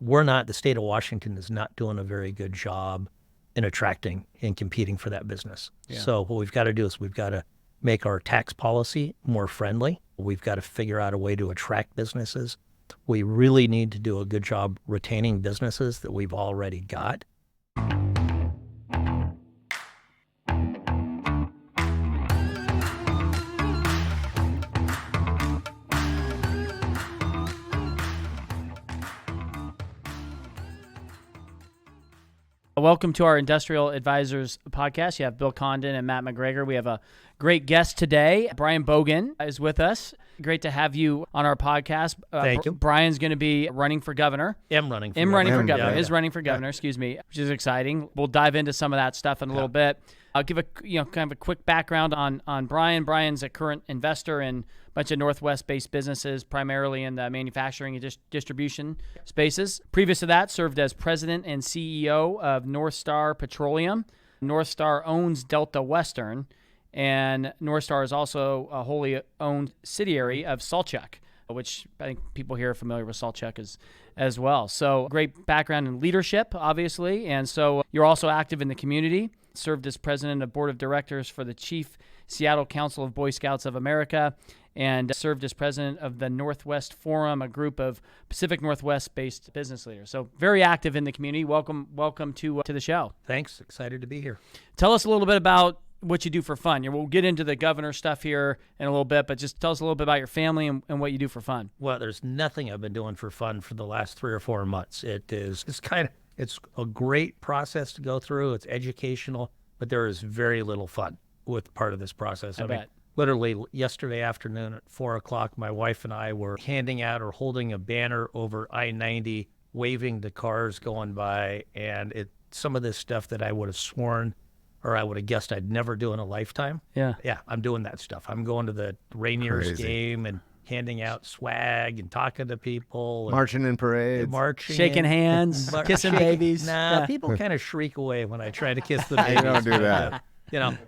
The state of Washington is not doing a very good job in attracting and competing for that business. Yeah. So what we've got to do is we've got to make our tax policy more friendly. We've got to figure out a way to attract businesses. We really need to do a good job retaining businesses that we've already got. Welcome to our Industrial Advisors podcast. You have Bill Condon and Matt McGregor. We have a great guest today. Brian Bogen is with us. Great to have you on our podcast. Thank you. Brian's going to be running for governor. Running for governor. Is running for governor, excuse me, which is exciting. We'll dive into some of that stuff in a little bit. I'll give kind of a quick background on Brian. Brian's a current investor in a bunch of Northwest-based businesses, primarily in the manufacturing and distribution spaces. Previous to that, served as president and CEO of Northstar Petroleum. Northstar owns Delta Western, and Northstar is also a wholly owned subsidiary of Saltchuk, which I think people here are familiar with Saltchuk as well. So great background in leadership, obviously. And so you're also active in the community, served as president of board of directors for the Chief Seattle Council of Boy Scouts of America, and served as president of the Northwest Forum, a group of Pacific Northwest-based business leaders. So very active in the community. Welcome to the show. Thanks. Excited to be here. Tell us a little bit about what you do for fun. We'll get into the governor stuff here in a little bit, but just tell us a little bit about your family and what you do for fun. Well, there's nothing I've been doing for fun for the last 3 or 4 months. It's a great process to go through. It's educational, but there is very little fun with part of this process. I bet. Literally yesterday afternoon at 4 o'clock, my wife and I were handing out or holding a banner over I-90, waving to cars going by, and some of this stuff that I would have sworn or I would have guessed I'd never do in a lifetime. Yeah, I'm doing that stuff. I'm going to the Rainiers game and handing out swag and talking to people. Marching in parades. Shaking hands, kissing babies. People kind of shriek away when I try to kiss the babies. You don't do that.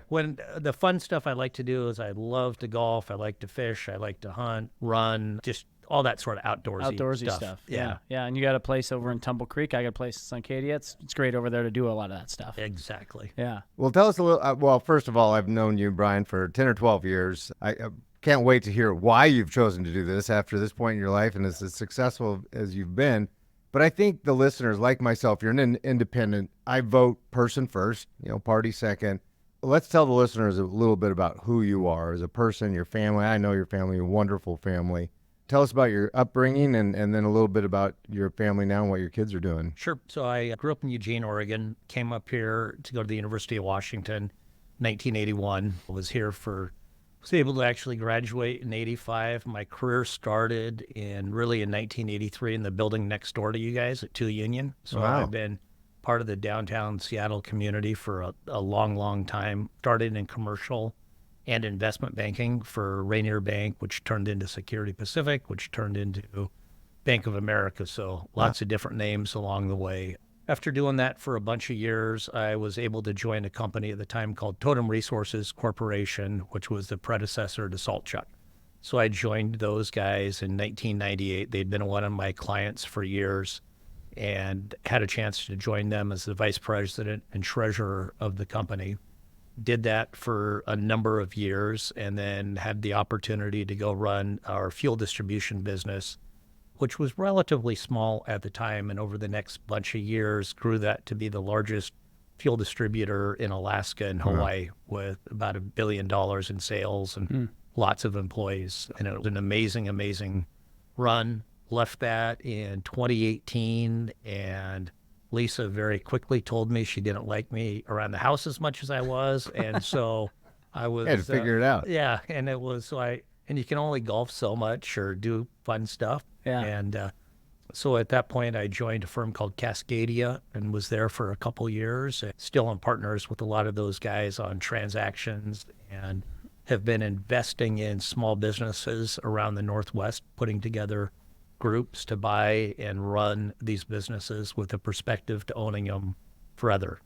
When the fun stuff I like to do is I love to golf, I like to fish, I like to hunt, run, just all that sort of outdoorsy stuff. Yeah. And you got a place over in Tumble Creek. I got a place in Acadia. It's great over there to do a lot of that stuff. Exactly. Yeah. Well, tell us a little. Well, first of all, I've known you, Brian, for 10 or 12 years. I can't wait to hear why you've chosen to do this after this point in your life and as successful as you've been. But I think the listeners, like myself, you're an independent. I vote person first, party second. Let's tell the listeners a little bit about who you are as a person, your family. I know your family, a wonderful family. Tell us about your upbringing and then a little bit about your family now and what your kids are doing. Sure. So I grew up in Eugene, Oregon, came up here to go to the University of Washington, 1981. Was able to actually graduate in 85. My career started in 1983 in the building next door to you guys at 2 Union. So Wow. I've been part of the downtown Seattle community for a long, long time. Started in commercial and investment banking for Rainier Bank, which turned into Security Pacific, which turned into Bank of America. So lots of different names along the way. After doing that for a bunch of years, I was able to join a company at the time called Totem Resources Corporation, which was the predecessor to Saltchuk. So I joined those guys in 1998. They'd been one of my clients for years and had a chance to join them as the vice president and treasurer of the company. Did that for a number of years and then had the opportunity to go run our fuel distribution business, which was relatively small at the time. And over the next bunch of years, grew that to be the largest fuel distributor in Alaska and Hawaii with about $1 billion in sales and lots of employees. And it was an amazing, amazing run. Left that in 2018 and Lisa very quickly told me she didn't like me around the house as much as I was, and so I was had to figure it out. Yeah, and it was and you can only golf so much or do fun stuff. Yeah. And so at that point, I joined a firm called Cascadia and was there for a couple years. Still in partners with a lot of those guys on transactions and have been investing in small businesses around the Northwest, putting together groups to buy and run these businesses with a perspective to owning them for other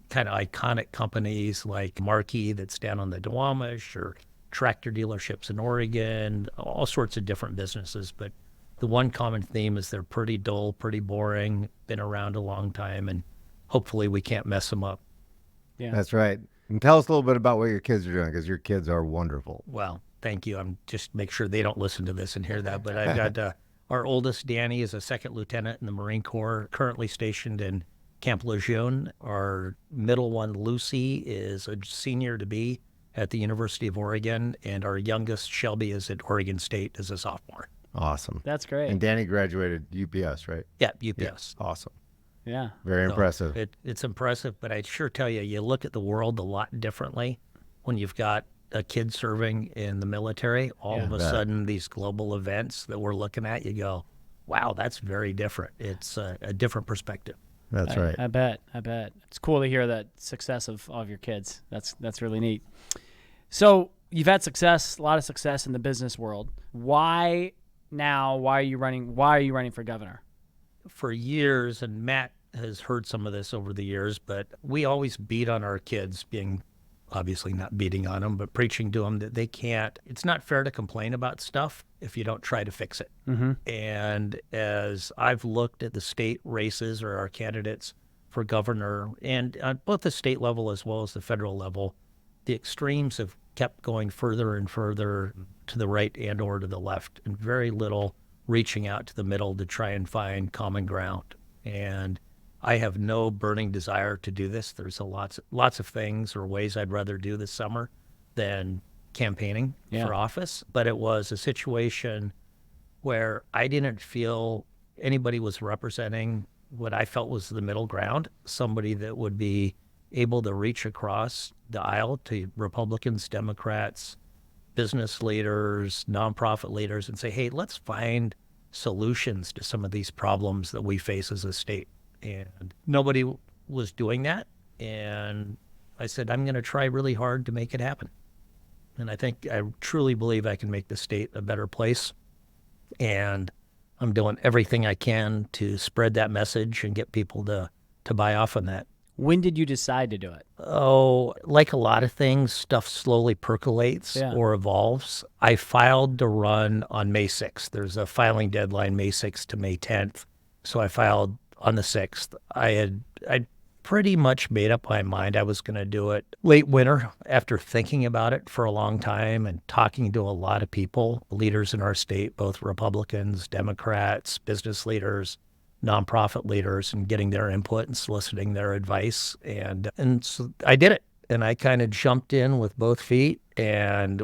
kind of iconic companies like Marquee that's down on the Duwamish or tractor dealerships in Oregon, all sorts of different businesses. But the one common theme is they're pretty dull, pretty boring, been around a long time, and hopefully we can't mess them up. Yeah. That's right. And tell us a little bit about what your kids are doing, because your kids are wonderful. Well, thank you. I'm just make sure they don't listen to this and hear that. But I've got our oldest, Danny, is a second lieutenant in the Marine Corps, currently stationed in Camp Lejeune. Our middle one, Lucy, is a senior to be at the University of Oregon. And our youngest, Shelby, is at Oregon State as a sophomore. Awesome. That's great. And Danny graduated UPS, right? Yeah, UPS. Awesome. Yeah. Very So impressive. It's impressive, but I sure tell you, you look at the world a lot differently when you've got a kid serving in the military. All of a bet. sudden, these global events that we're looking at, you go, wow, that's very different. It's a different perspective. That's right. I bet. It's cool to hear that success of your kids. That's really neat. So you've had success, a lot of success in the business world. Why now? Why are you running for governor? For years, and Matt has heard some of this over the years, but we always beat on our kids, being obviously not beating on them, but preaching to them that they can't, it's not fair to complain about stuff if you don't try to fix it. Mm-hmm. And as I've looked at the state races or our candidates for governor, and on both the state level as well as the federal level, the extremes have kept going further and further to the right and or to the left, and very little reaching out to the middle to try and find common ground. And I have no burning desire to do this. There's lots of things or ways I'd rather do this summer than campaigning for office. But it was a situation where I didn't feel anybody was representing what I felt was the middle ground, somebody that would be able to reach across the aisle to Republicans, Democrats, business leaders, nonprofit leaders, and say, hey, let's find solutions to some of these problems that we face as a state. And nobody was doing that. And I said, I'm going to try really hard to make it happen. And I truly believe I can make the state a better place. And I'm doing everything I can to spread that message and get people to buy off on that. When did you decide to do it? Oh, like a lot of things, stuff slowly percolates or evolves. I filed to run on May 6th. There's a filing deadline, May 6th to May 10th. So I filed on the 6th. I'd pretty much made up my mind I was going to do it late winter after thinking about it for a long time and talking to a lot of people, leaders in our state, both Republicans, Democrats, business leaders, nonprofit leaders, and getting their input and soliciting their advice. And so I did it. And I kind of jumped in with both feet and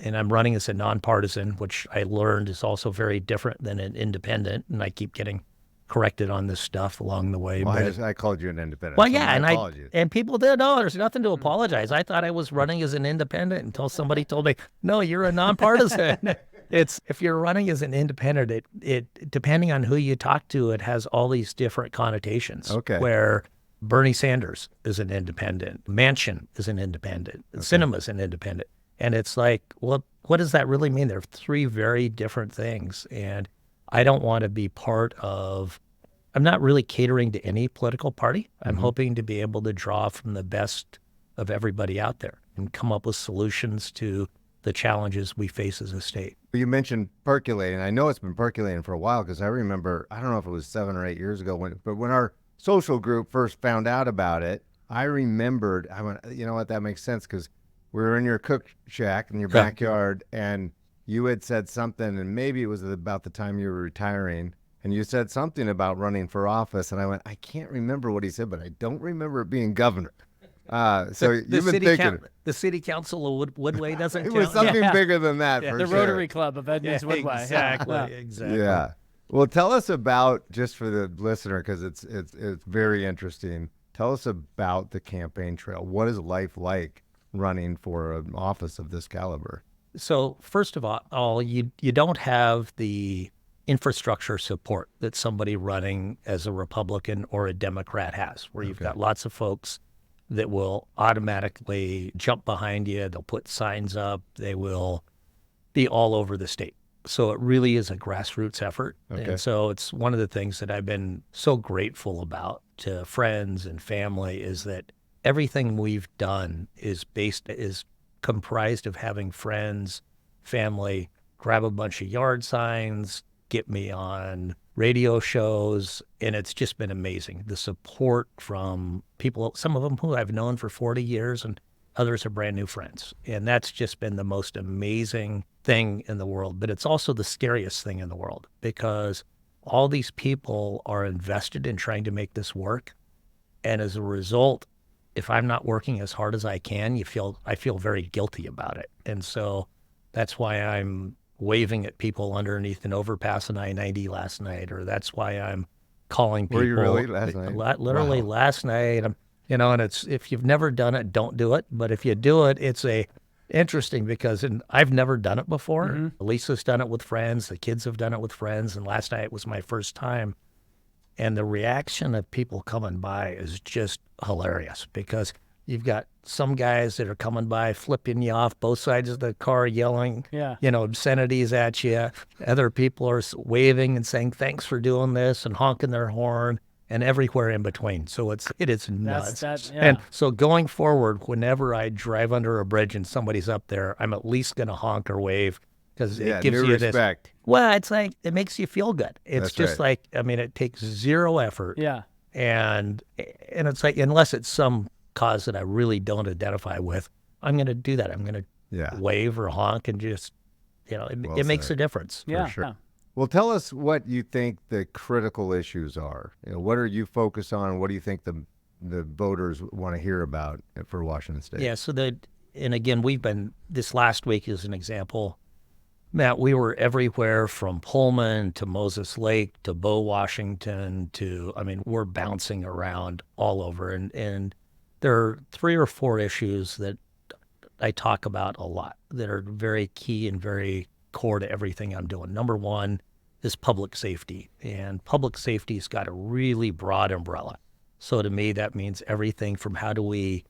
I'm running as a nonpartisan, which I learned is also very different than an independent. And I keep getting corrected on this stuff along the way. Well, but I called you an independent. well, so yeah, my and apologies. and people did. No, there's nothing to apologize. I thought I was running as an independent until somebody told me, no, you're a nonpartisan. If you're running as an independent, it depending on who you talk to, it has all these different connotations. Okay. Where Bernie Sanders is an independent, Manchin is an independent, Sinema's an independent, and it's like, well, what does that really mean? They're three very different things, and I don't want to be part of. I'm not really catering to any political party. I'm hoping to be able to draw from the best of everybody out there and come up with solutions to the challenges we face as a state. You mentioned percolating. I know it's been percolating for a while because I remember, I don't know if it was 7 or 8 years ago, when our social group first found out about it, I remembered, I went, you know what, that makes sense because we were in your cook shack in your backyard and you had said something, and maybe it was about the time you were retiring, and you said something about running for office, and I went, I can't remember what he said, but I don't remember it being governor. So you've been thinking. The city council of Woodway doesn't It count. was something bigger than that, for The sure. Rotary Club of Edmonds Woodway. Exactly, exactly. Yeah. Well, tell us about, just for the listener, because it's very interesting. Tell us about the campaign trail. What is life like running for an office of this caliber? So first of all, you don't have the infrastructure support that somebody running as a Republican or a Democrat has, where you've got lots of folks that will automatically jump behind you. They'll put signs up. They will be all over the state. So it really is a grassroots effort. Okay. And so it's one of the things that I've been so grateful about to friends and family is that everything we've done is comprised of having friends, family, grab a bunch of yard signs, get me on radio shows, and it's just been amazing. The support from people, some of them who I've known for 40 years, and others are brand new friends. And that's just been the most amazing thing in the world. But it's also the scariest thing in the world, because all these people are invested in trying to make this work. And as a result, if I'm not working as hard as I can, I feel very guilty about it. And so that's why I'm waving at people underneath an overpass on I-90 last night, or that's why I'm calling people. Were you really last night? Literally Wow. last night. And it's, if you've never done it, don't do it. But if you do it, it's interesting because I've never done it before. Lisa's done it with friends. The kids have done it with friends. And last night was my first time. And the reaction of people coming by is just hilarious, because you've got some guys that are coming by, flipping you off both sides of the car, yelling, obscenities at you. Other people are waving and saying, thanks for doing this, and honking their horn, and everywhere in between. So it is nuts. And so going forward, whenever I drive under a bridge and somebody's up there, I'm at least going to honk or wave, because it gives you respect. this. Well, it's like, it makes you feel good. It's That's just right. like, it takes zero effort. Yeah. And it's like, unless it's some cause that I really don't identify with, I'm going to do that. I'm going to wave or honk, and just, it makes a difference. Yeah. For sure. Yeah. Well, tell us what you think the critical issues are. What are you focused on? What do you think the voters want to hear about for Washington State? Yeah. And again, this last week is an example, Matt, we were everywhere from Pullman to Moses Lake to Bow, Washington we're bouncing around all over. And there are 3 or 4 issues that I talk about a lot that are very key and very core to everything I'm doing. Number 1 is public safety. And public safety's got a really broad umbrella. So to me, that means everything from how do we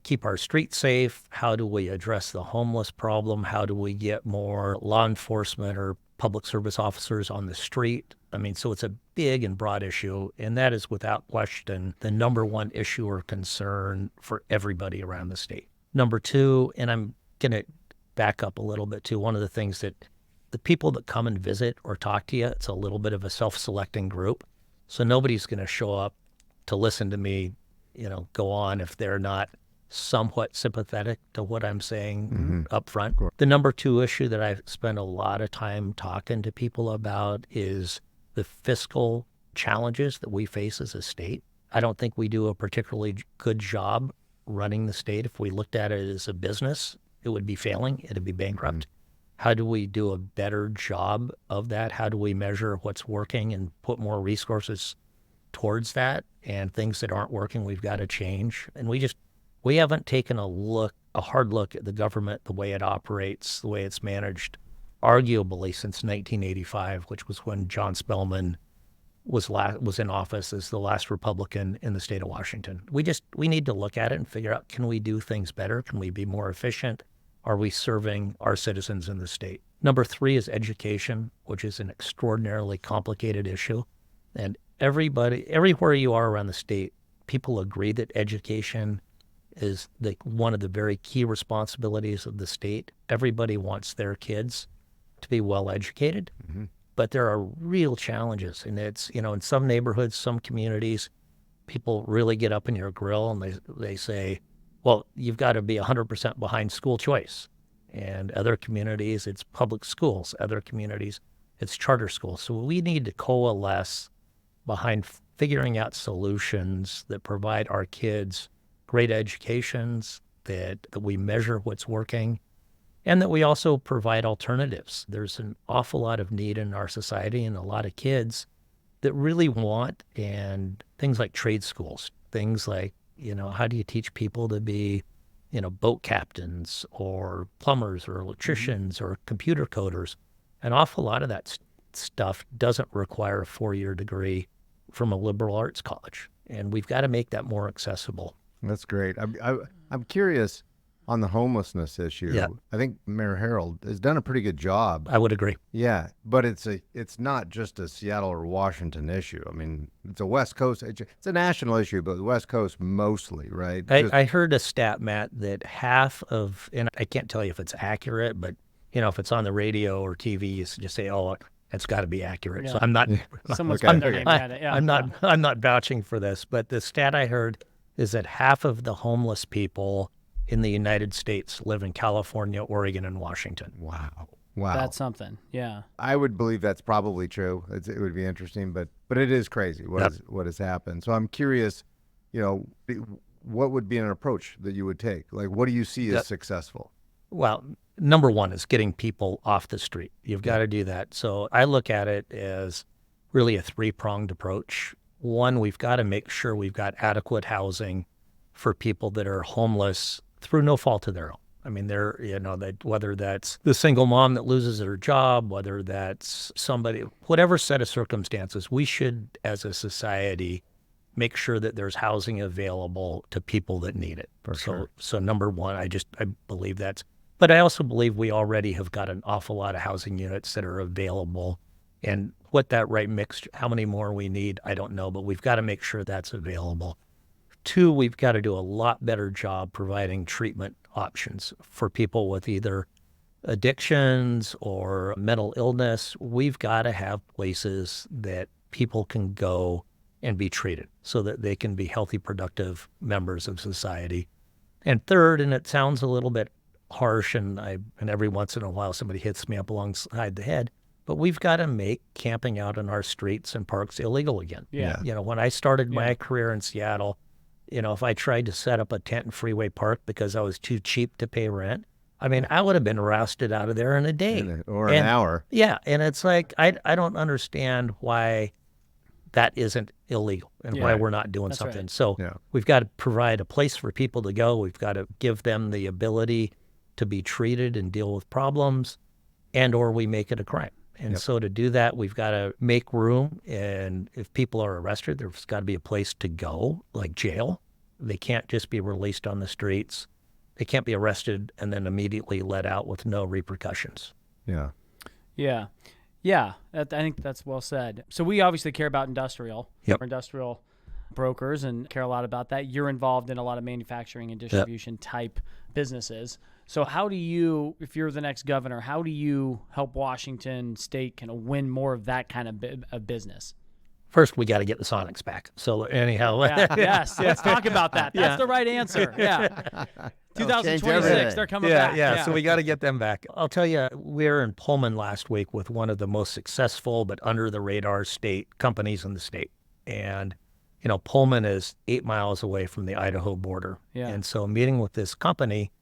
keep our streets safe? How do we address the homeless problem? How do we get more law enforcement or public service officers on the street? So it's a big and broad issue, and that is without question the number 1 issue or concern for everybody around the state. Number 2, and I'm going to back up a little bit too, one of the things that the people that come and visit or talk to you, it's a little bit of a self-selecting group. So nobody's going to show up to listen to me, go on if they're not somewhat sympathetic to what I'm saying up front. The number 2 issue that I've spent a lot of time talking to people about is the fiscal challenges that we face as a state. I don't think we do a particularly good job running the state. If we looked at it as a business, it would be failing. It would be bankrupt. How do we do a better job of that? How do we measure what's working and put more resources towards that? And things that aren't working, we've got to change. And we haven't taken a hard look at the government, the way it operates, the way it's managed, arguably since 1985, which was when John Spellman was in office as the last Republican in the state of Washington. We need to look at it and figure out, can we do things better? Can we be more efficient? Are we serving our citizens in the state? Number 3 is education, which is an extraordinarily complicated issue. And everywhere you are around the state, people agree that education is one of the very key responsibilities of the state. Everybody wants their kids to be well educated, but there are real challenges. And it's, in some neighborhoods, some communities, people really get up in your grill and they say, well, you've got to be 100% behind school choice. And other communities, it's public schools. Other communities, it's charter schools. So we need to coalesce behind figuring out solutions that provide our kids great educations, that we measure what's working, and that we also provide alternatives. There's an awful lot of need in our society and a lot of kids that really want, and things like trade schools, things like, how do you teach people to be, boat captains or plumbers or electricians or computer coders? An awful lot of that stuff doesn't require a 4-year degree from a liberal arts college, and we've got to make that more accessible. That's great. I'm curious on the homelessness issue. Yeah. I think Mayor Harold has done a pretty good job. I would agree. Yeah, but it's not just a Seattle or Washington issue. It's a West Coast. It's a national issue, but the West Coast mostly, right? I heard a stat, Matt, that half of, and I can't tell you if it's accurate, but if it's on the radio or TV, you just say, It's got to be accurate. So Yeah. I'm not. Someone's Okay. put their name at it. Yeah. I'm not vouching for this, but the stat I heard is that half of the homeless people in the United States live in California, Oregon, and Washington. Wow. Wow. That's something. Yeah. I would believe that's probably true. It would be interesting, but it is crazy what has happened. So I'm curious, what would be an approach that you would take? Like, what do you see as successful? Well, number one is getting people off the street. You've got to do that. So I look at it as really a three-pronged approach. One, we've got to make sure we've got adequate housing for people that are homeless through no fault of their own. I mean, whether that's the single mom that loses her job, whether that's somebody, whatever set of circumstances, we should, as a society, make sure that there's housing available to people that need it. So number one, I believe that's, but I also believe we already have got an awful lot of housing units that are available. And what that right mix, how many more we need, I don't know, but we've got to make sure that's available. Two, we've got to do a lot better job providing treatment options for people with either addictions or mental illness. We've got to have places that people can go and be treated so that they can be healthy, productive members of society. And third, and it sounds a little bit harsh, and every once in a while somebody hits me up alongside the head, but we've got to make camping out in our streets and parks illegal again. Yeah. When I started my career in Seattle, if I tried to set up a tent in Freeway Park because I was too cheap to pay rent, I mean, I would have been rousted out of there in a day. Or an hour. Yeah, and it's like, I don't understand why that isn't illegal and why we're not doing something. Right. So we've got to provide a place for people to go. We've got to give them the ability to be treated and deal with problems, or we make it a crime. And so to do that, we've got to make room. And if people are arrested, there's got to be a place to go, like jail. They can't just be released on the streets. They can't be arrested and then immediately let out with no repercussions. Yeah. Yeah. Yeah. I think that's well said. So we obviously care about industrial. Yep. We're industrial brokers and care a lot about that. You're involved in a lot of manufacturing and distribution type businesses. So how do you, if you're the next governor, how do you help Washington State kind of win more of that kind of business? First, we got to get the Sonics back. So anyhow, yes, let's talk about that. That's the right answer. Yeah. 2026, they're coming back. Yeah, so we got to get them back. I'll tell you, we were in Pullman last week with one of the most successful but under the radar state companies in the state. And, Pullman is 8 miles away from the Idaho border. Yeah. And so meeting with this company,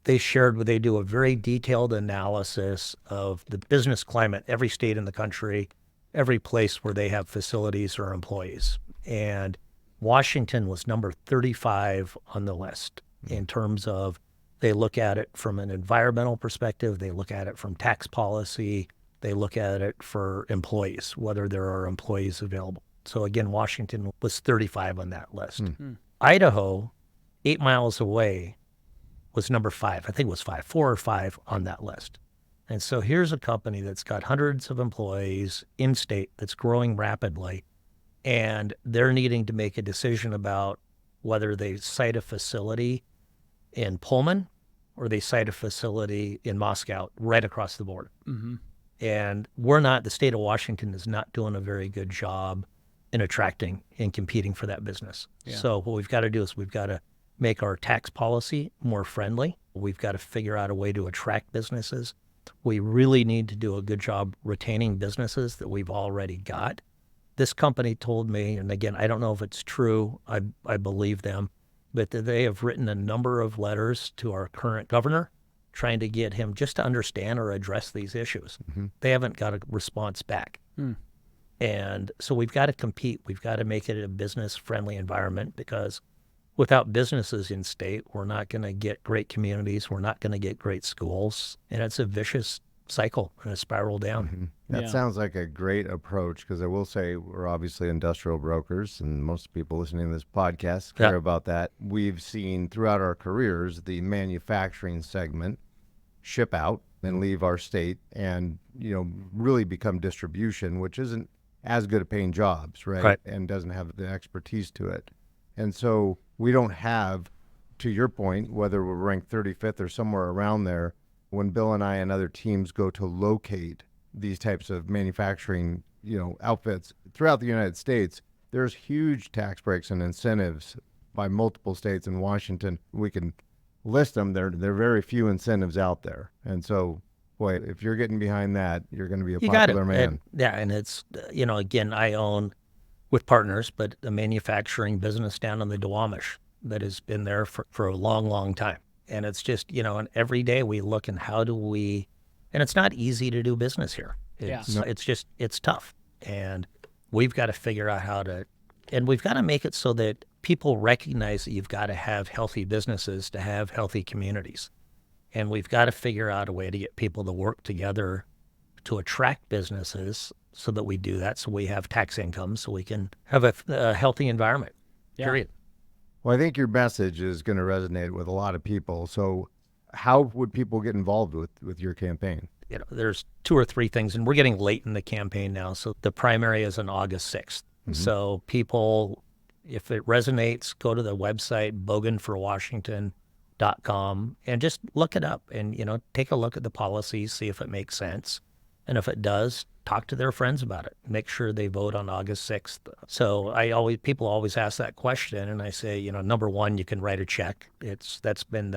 they do a very detailed analysis of the business climate, every state in the country, every place where they have facilities or employees. And Washington was number 35 on the list in terms of they look at it from an environmental perspective, they look at it from tax policy, they look at it for employees, whether there are employees available. So again, Washington was 35 on that list. Idaho, 8 miles away, was number 5. I think it was 4 or 5 on that list. And so here's a company that's got hundreds of employees in state that's growing rapidly, and they're needing to make a decision about whether they site a facility in Pullman or they site a facility in Moscow right across the border. Mm-hmm. And the state of Washington is not doing a very good job in attracting and competing for that business. Yeah. So what we've got to do is we've got to make our tax policy more friendly. We've got to figure out a way to attract businesses. We really need to do a good job retaining businesses that we've already got. This company told me, and again, I don't know if it's true, I believe them, but that they have written a number of letters to our current governor trying to get him just to understand or address these issues. Mm-hmm. They haven't got a response back. And so we've got to compete. We've got to make it a business-friendly environment, because without businesses in state, we're not going to get great communities. We're not going to get great schools. And it's a vicious cycle and a spiral down. Mm-hmm. That sounds like a great approach, because I will say we're obviously industrial brokers, and most people listening to this podcast care about that. We've seen throughout our careers the manufacturing segment ship out and leave our state and, really become distribution, which isn't as good at paying jobs, right? And doesn't have the expertise to it. And so we don't have, to your point, whether we're ranked 35th or somewhere around there, when Bill and I and other teams go to locate these types of manufacturing, outfits throughout the United States, there's huge tax breaks and incentives by multiple states in Washington. We can list them. There are very few incentives out there. And so, boy, if you're getting behind that, you're going to be a popular man. And it's, again, I own with partners, but a manufacturing business down in the Duwamish that has been there for a long, long time. And it's just, and every day we look and and it's not easy to do business here. It's tough. And we've got to figure out and we've got to make it so that people recognize that you've got to have healthy businesses to have healthy communities. And we've got to figure out a way to get people to work together to attract businesses so that we do that, so we have tax income, so we can have a healthy environment, period. Well, I think your message is going to resonate with a lot of people. So how would people get involved with your campaign? There's 2 or 3 things, and we're getting late in the campaign now. So the primary is on August 6th. Mm-hmm. So people, if it resonates, go to the website, bogenforwashington.com, and just look it up and, take a look at the policies, see if it makes sense. And if it does, talk to their friends about it. Make sure they vote on August 6th. So people always ask that question, and I say, number one, you can write a check. That's been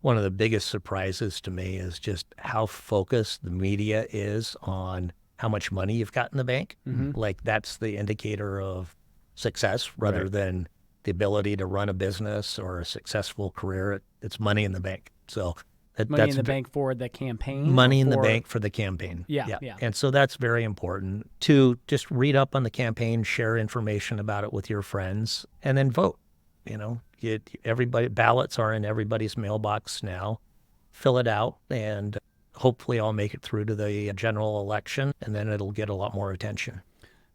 one of the biggest surprises to me is just how focused the media is on how much money you've got in the bank. Mm-hmm. Like that's the indicator of success rather than the ability to run a business or a successful career. It's money in the bank. So money in the bank for the campaign? Money in the bank for the campaign. Yeah. And so that's very important. 2, just read up on the campaign, share information about it with your friends, and then vote. Ballots are in everybody's mailbox now. Fill it out, and hopefully I'll make it through to the general election, and then it'll get a lot more attention.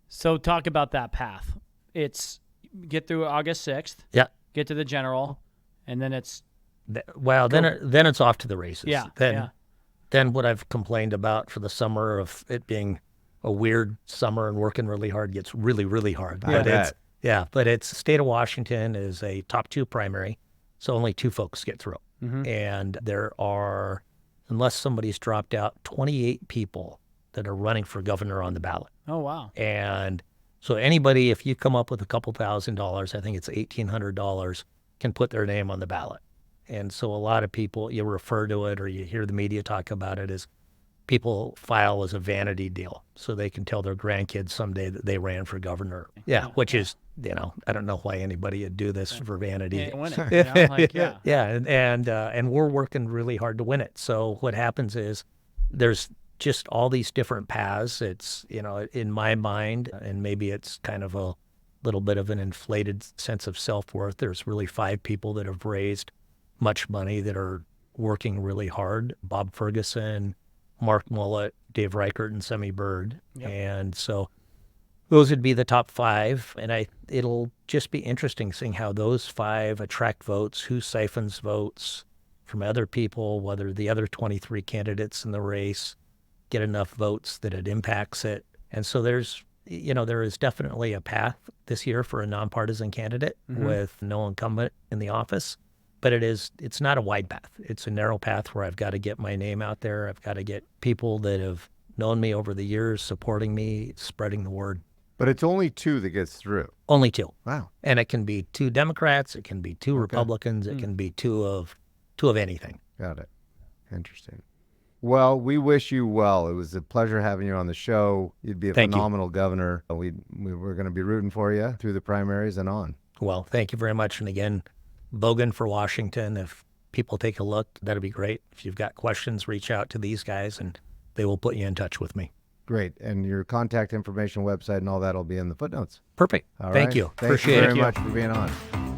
So talk about that path. It's get through August 6th. Yeah. Get to the general, and then it's then it's off to the races. Yeah. Then what I've complained about for the summer of it being a weird summer and working really hard gets really, really hard. But it's state of Washington is a top 2 primary, so only 2 folks get through. Mm-hmm. And there are, unless somebody's dropped out, 28 people that are running for governor on the ballot. Oh, wow. And so anybody, if you come up with a couple $1,000s, I think it's $1,800, can put their name on the ballot. And so a lot of people, you refer to it or you hear the media talk about it as people file as a vanity deal so they can tell their grandkids someday that they ran for governor. Which is, I don't know why anybody would do this for vanity. Win it, and we're working really hard to win it. So what happens is there's just all these different paths. It's, in my mind, and maybe it's kind of a little bit of an inflated sense of self-worth. There's really 5 people that have raised much money that are working really hard. Bob Ferguson, Mark Mullet, Dave Reichert, and Semi Bird. Yep. And so those would be the top 5. And it'll just be interesting seeing how those 5 attract votes, who siphons votes from other people, whether the other 23 candidates in the race get enough votes that it impacts it. And so there is definitely a path this year for a nonpartisan candidate with no incumbent in the office. But it's not a wide path. It's a narrow path where I've got to get my name out there. I've got to get people that have known me over the years supporting me, spreading the word. But it's only 2 that gets through. Only 2. Wow. And it can be 2 Democrats. It can be 2 Republicans. It can be 2 of anything. Got it. Interesting. Well, we wish you well. It was a pleasure having you on the show. You'd be a phenomenal governor. We're going to be rooting for you through the primaries and on. Well, thank you very much. And again, Bogen for Washington. If people take a look, that'd be great. If you've got questions, reach out to these guys and they will put you in touch with me. Great. And your contact information, website, and all that will be in the footnotes. Perfect. Thank you. Thank you very much for being on.